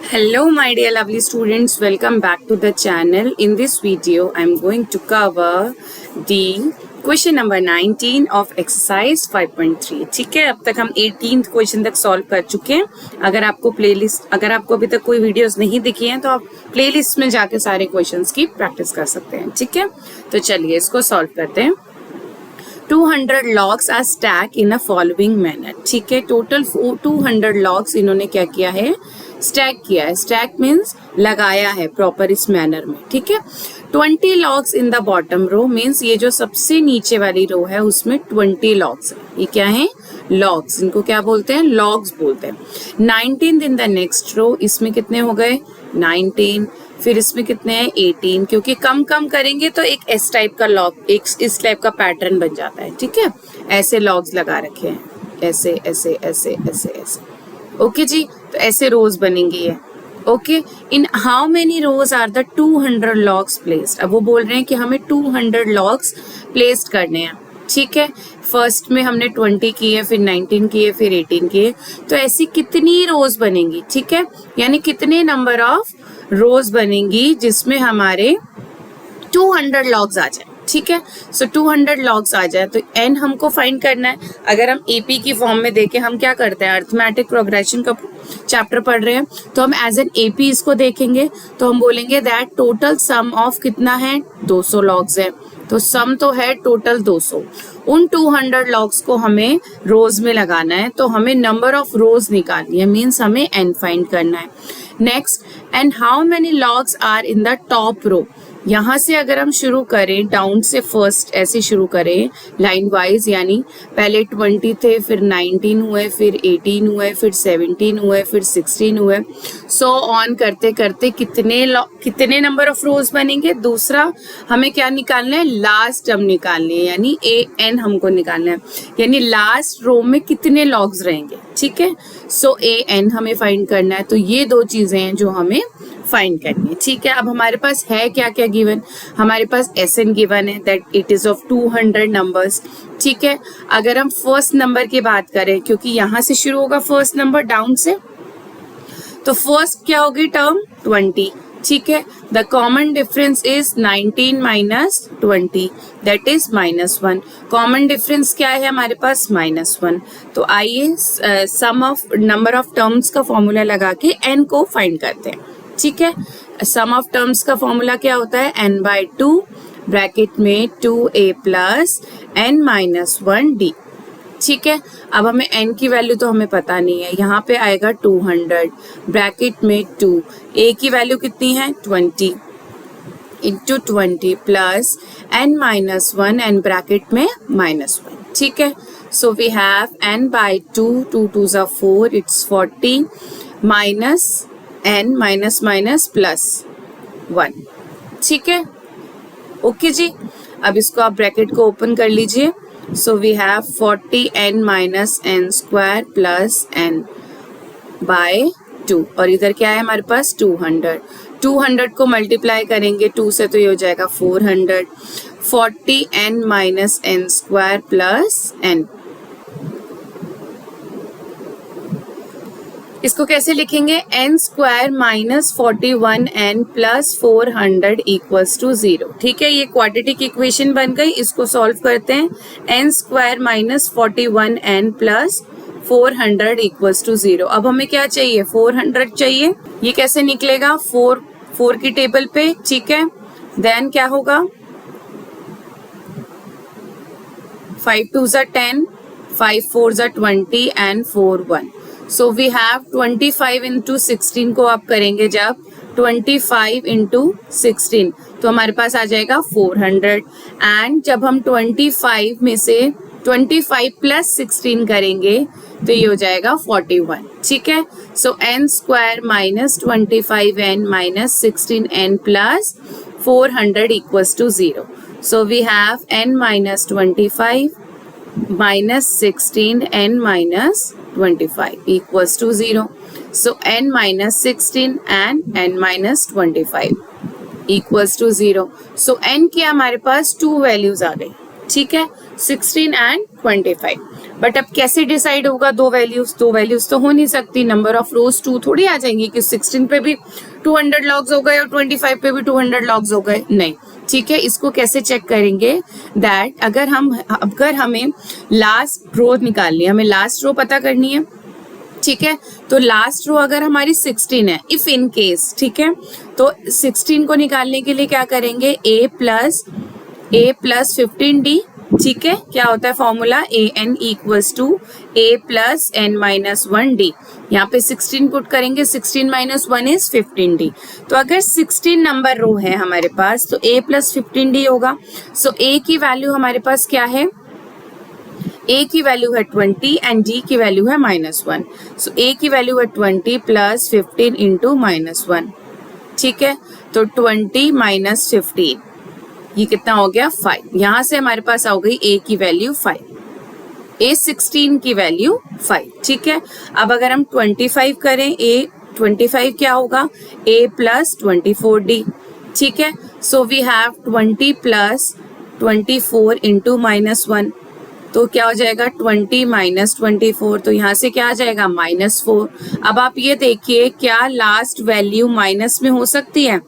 Hello my dear lovely students, welcome back to the channel. In this video I am going to cover the question number 19 of exercise 5.3. ठीक है, अब तक हम 18th question तक solve कर चुके हैं. अगर आपको अभी तक कोई वीडियोस नहीं दिखी हैं तो आप प्लेलिस्ट में जाके सारे क्वेश्चंस की प्रैक्टिस कर सकते हैं. ठीक है, तो चलिए इसको सॉल्व करते हैं. 200 logs are stacked in a following manner. ठीक है, टोटल 200 logs इन्होंने क्या किया है, स्टैक किया है. स्टैक मीन्स लगाया है प्रॉपर इस मैनर में. ठीक है, 20 logs in the bottom row means ये जो सबसे नीचे वाली रो है उसमें 20 logs है. ये क्या है, logs. इनको क्या बोलते हैं, logs बोलते हैं. 19 in the next row, इसमें कितने हो गए 19. फिर इसमें कितने हैं 18, क्योंकि कम कम करेंगे तो एक इस टाइप का लॉग, एक इस टाइप का पैटर्न बन जाता है. ठीक है, ऐसे लॉग्स लगा रखे हैं, ऐसे ऐसे ऐसे ऐसे ऐसे. ओके जी, तो ऐसे रोज बनेंगी ये. Okay, in how many rows are the 200 logs placed. अब वो बोल रहे हैं कि हमें 200 लॉग्स प्लेस्ड करने हैं. ठीक है, फर्स्ट में हमने 20 किए, फिर 19 किए, फिर 18 किए, तो ऐसी कितनी रोज बनेंगी. ठीक है, यानी कितने नंबर ऑफ रोज बनेंगी जिसमें हमारे 200 लॉग्स आ जाए. ठीक है, सो 200 लॉग्स आ जाए तो एन हमको फाइंड करना है. अगर हम एपी की फॉर्म में देखें, हम क्या करते हैं, अरिथमेटिक प्रोग्रेशन का चैप्टर पढ़ रहे हैं तो हम एज एन एपी इसको देखेंगे तो हम बोलेंगे दैट टोटल सम ऑफ कितना है 200 लॉग्स है. तो सम तो है टोटल 200. उन 200 लॉग्स को हमें रोज में लगाना है, तो हमें नंबर ऑफ रोज निकालनी है, मीन्स हमें एन फाइंड करना है. Next, and how many logs are in the top row. यहाँ से अगर हम शुरू करें डाउन से, फर्स्ट ऐसे शुरू करें लाइन वाइज, यानी पहले 20 थे, फिर 19 हुए, फिर 18 हुए, फिर 17 हुए, फिर 16 हुए, सो ऑन करते करते कितने नंबर ऑफ रोज बनेंगे. दूसरा हमें क्या निकालना है, लास्ट टर्म निकालनी है, यानी ए एन हमको निकालना है, यानी लास्ट रो में कितने लॉग्स रहेंगे. ठीक है, सो ए एन हमें फाइंड करना है. तो ये दो चीजें हैं जो हमें फाइंड करनी है. ठीक है, अब हमारे पास है क्या क्या गिवन, हमारे पास एस एन गिवन है that it is of 200 numbers. ठीक है, अगर हम फर्स्ट नंबर की बात करें, क्योंकि यहाँ से शुरू होगा फर्स्ट नंबर डाउन से, तो फर्स्ट क्या होगी टर्म 20. ठीक है, the common difference is 19 minus 20 that is -1. Common difference क्या है हमारे पास, -1. तो आइए सम ऑफ नंबर ऑफ टर्म्स का फॉर्मूला लगा के एन को फाइंड करते हैं. ठीक है, सम ऑफ टर्म्स का फॉर्मूला क्या होता है, n/2 ब्रैकेट में 2a प्लस n-1d. ठीक है, अब हमें n की वैल्यू तो हमें पता नहीं है, यहाँ पे आएगा 200 ब्रैकेट में 2, a की वैल्यू कितनी है 20 into 20 plus n-1 N bracket में -1. ठीक है, so we have n/2, 2 2s are 4, it's 40 minus n minus minus plus 1. ठीक है, ओके जी. अब इसको आप ब्रैकेट को ओपन कर लीजिए. So we have 40n minus n square plus n by 2, और इधर क्या है हमारे पास 200 को मल्टीप्लाई करेंगे 2 से तो ये हो जाएगा 400. 40n minus n square plus n, इसको कैसे लिखेंगे, n square minus 41n plus 400 equals to 0. ठीक है, ये क्वाड्रेटिक इक्वेशन बन गई. इसको सॉल्व करते हैं. n square minus 41n plus 400 equals to 0. अब हमें क्या चाहिए, 400 चाहिए. ये कैसे निकलेगा, 4 की टेबल पे. ठीक है, देन क्या होगा, 5 2s are 10, 5 4s are 20 and 4 1. So we have 25 into 16 को आप करेंगे जब 25 इंटू 16 तो हमारे पास आ जाएगा 400. एंड जब हम 25 में से 25 प्लस 16 करेंगे तो ये हो जाएगा 41. ठीक है, सो n square minus 25n minus 16n plus 400 equals to 0. So we have n minus 25 minus 16 n minus 25 equals to 0. So n minus 16 and n minus 25 equals to 0. So n की हमारे पास 2 वैल्यूज आ गई. ठीक है, 16 and 25. बट अब कैसे decide होगा दो values तो हो नहीं सकती, नंबर ऑफ रोज 2 थोड़ी आ जाएंगी कि 16 पे भी 200 लॉग्स हो गए और 25 पे भी 200 लॉग्स हो गए, नहीं। ठीक है, इसको कैसे चेक करेंगे दैट अगर हमें लास्ट रो निकालनी है, हमें लास्ट रो पता करनी है। ठीक है, तो लास्ट रो अगर हमारी 16 है, इफ इन केस, ठीक है, तो 16 को निकालने के लिए क्या करेंगे, a प्लस 15d। ठीक है, क्या होता है formula, an equals to a plus n minus 1d। यहाँ पे 16 पुट करेंगे, 16 माइनस 1 इज 15d। तो अगर 16 नंबर रो है हमारे पास तो a प्लस 15d होगा। सो a की वैल्यू हमारे पास क्या है, a की वैल्यू है 20 एंड d की वैल्यू है -1। सो a की वैल्यू है 20 प्लस 15 इंटू -1। ठीक है, तो 20 माइनस 15, ये कितना हो गया 5। यहां से हमारे पास आ गई a की वैल्यू 5, a 16 की वैल्यू 5। ठीक है, अब अगर हम 25 करें, a 25 क्या होगा, a प्लस 24d। ठीक है, so we have 20 plus 24 into -1, तो क्या हो जाएगा 20 माइनस 24, तो यहाँ से क्या आ जाएगा -4। अब आप ये देखिए, क्या लास्ट वैल्यू माइनस में हो सकती है,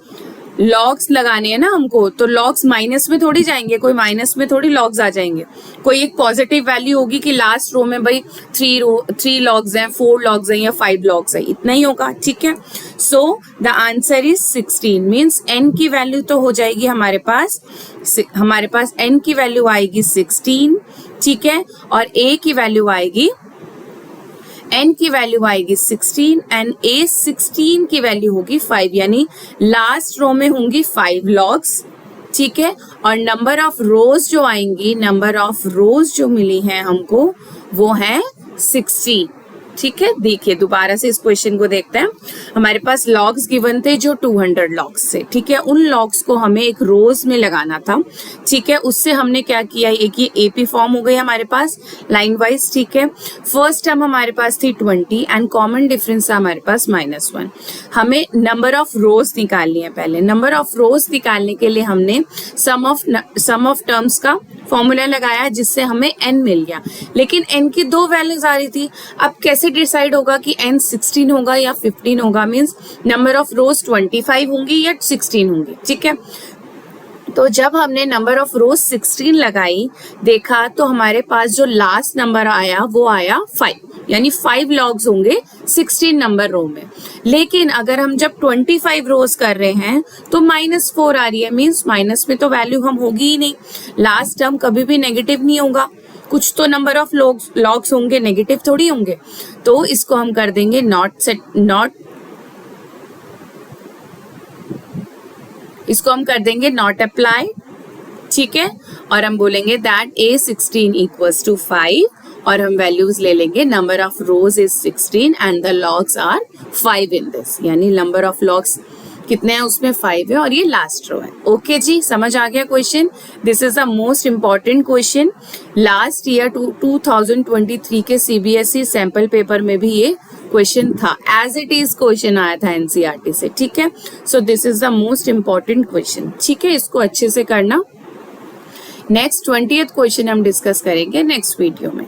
लॉग्स लगाने हैं ना हमको, तो लॉग्स माइनस में थोड़ी जाएंगे, कोई माइनस में थोड़ी लॉग्स आ जाएंगे, कोई एक पॉजिटिव वैल्यू होगी कि लास्ट रो में भाई 3 लॉग्स हैं, 4 लॉग्स हैं या 5 लॉग्स हैं, इतना ही होगा। ठीक है, so the answer is 16, means n की वैल्यू तो हो जाएगी हमारे पास n की वैल्यू आएगी 16। ठीक है, और a की वैल्यू आएगी, n की वैल्यू आएगी 16 एंड a 16 की वैल्यू होगी 5, यानी लास्ट रो में होंगी 5 लॉग्स। ठीक है, और नंबर ऑफ रोज जो आएंगी, नंबर ऑफ रोज जो मिली हैं हमको वो है 60। ठीक है, देखिए दोबारा से इस क्वेश्चन को देखते हैं। हमारे पास लॉग्स गिवन थे जो 200 लॉग्स से। ठीक है, उन लॉग्स को हमें एक रोज में लगाना था। ठीक है, उससे हमने क्या किया, एक ये एपी फॉर्म हो गई हमारे पास लाइन वाइज। ठीक है, फर्स्ट टर्म हमारे पास थी 20 एंड कॉमन डिफरेंस था हमारे पास -1। हमें नंबर ऑफ रोज निकालनी है। पहले नंबर ऑफ रोज निकालने के लिए हमने सम ऑफ टर्म्स का फॉर्मूला लगाया जिससे हमें n मिल गया, लेकिन n की 2 वैल्यूज आ रही थी। अब कैसे डिसाइड होगा कि n 16 होगा या 15 होगा, मीन्स नंबर ऑफ रोज 25 होंगी या 16 होंगी। ठीक है, तो जब हमने नंबर ऑफ रोज 16 लगाई, देखा तो हमारे पास जो लास्ट नंबर आया वो आया 5, यानी 5 लॉग्स होंगे 16 नंबर रो में। लेकिन अगर हम जब 25 रोज कर रहे हैं तो -4 आ रही है, मीन्स माइनस में तो वैल्यू हम होगी ही नहीं। लास्ट टर्म कभी भी नेगेटिव नहीं होगा, कुछ तो नंबर ऑफ लॉग्स होंगे, नेगेटिव थोड़ी होंगे। तो इसको हम कर देंगे नॉट अप्लाई। ठीक है, और हम बोलेंगे दैट a 16 इक्वल्स टू 5 और हम वैल्यूज ले लेंगे, number of rows is 16 and the logs are 5 in this, यानी नंबर ऑफ लॉग्स कितने हैं उसमें 5 है और ये लास्ट रो है। ओके जी, समझ आ गया question. This is the most important question. Last year 2023 के CBSE सैंपल पेपर में भी ये क्वेश्चन था, एज इट इज क्वेश्चन आया था NCERT से। ठीक है, so this is the most important question. ठीक है, इसको अच्छे से करना। नेक्स्ट 20th क्वेश्चन हम डिस्कस करेंगे नेक्स्ट वीडियो में।